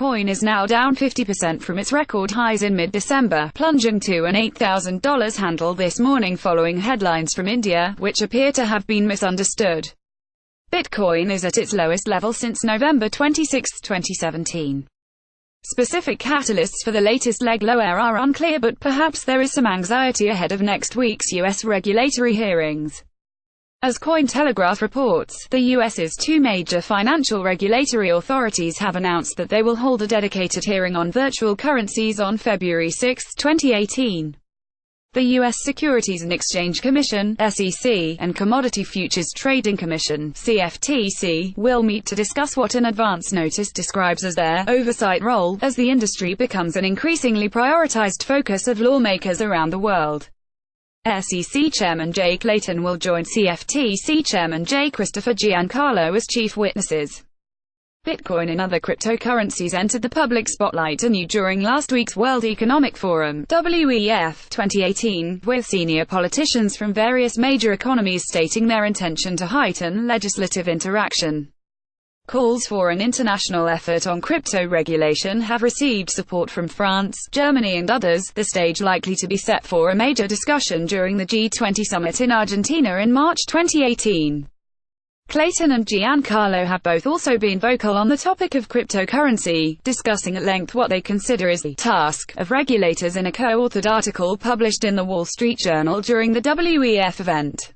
Bitcoin is now down 50% from its record highs in mid-December, plunging to an $8,000 handle this morning following headlines from India, which appear to have been misunderstood. Bitcoin is at its lowest level since November 26, 2017. Specific catalysts for the latest leg lower are unclear, but perhaps there is some anxiety ahead of next week's U.S. regulatory hearings. As Cointelegraph reports, the U.S.'s two major financial regulatory authorities have announced that they will hold a dedicated hearing on virtual currencies on February 6, 2018. The U.S. Securities and Exchange Commission (SEC) and Commodity Futures Trading Commission (CFTC) will meet to discuss what an advance notice describes as their oversight role, as the industry becomes an increasingly prioritized focus of lawmakers around the world. SEC Chairman Jay Clayton will join CFTC Chairman J. Christopher Giancarlo as chief witnesses. Bitcoin and other cryptocurrencies entered the public spotlight anew during last week's World Economic Forum (WEF) 2018, with senior politicians from various major economies stating their intention to heighten legislative interaction. Calls for an international effort on crypto regulation have received support from France, Germany and others, the stage likely to be set for a major discussion during the G20 summit in Argentina in March 2018. Clayton and Giancarlo have both also been vocal on the topic of cryptocurrency, discussing at length what they consider is the task of regulators in a co-authored article published in the Wall Street Journal during the WEF event.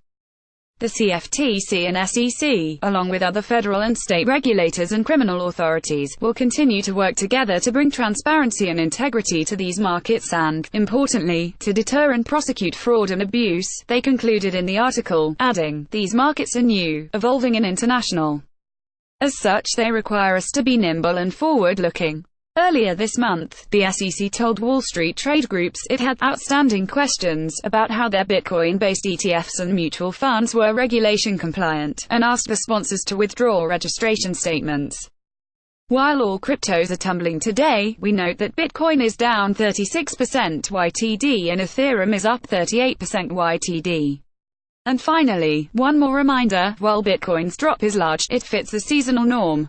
The CFTC and SEC, along with other federal and state regulators and criminal authorities, will continue to work together to bring transparency and integrity to these markets and, importantly, to deter and prosecute fraud and abuse, they concluded in the article, adding, "These markets are new, evolving and international. As such, they require us to be nimble and forward-looking." Earlier this month, the SEC told Wall Street trade groups it had outstanding questions about how their Bitcoin-based ETFs and mutual funds were regulation compliant, and asked the sponsors to withdraw registration statements. While all cryptos are tumbling today, we note that Bitcoin is down 36% YTD and Ethereum is up 38% YTD. And finally, one more reminder, while Bitcoin's drop is large, it fits a seasonal norm.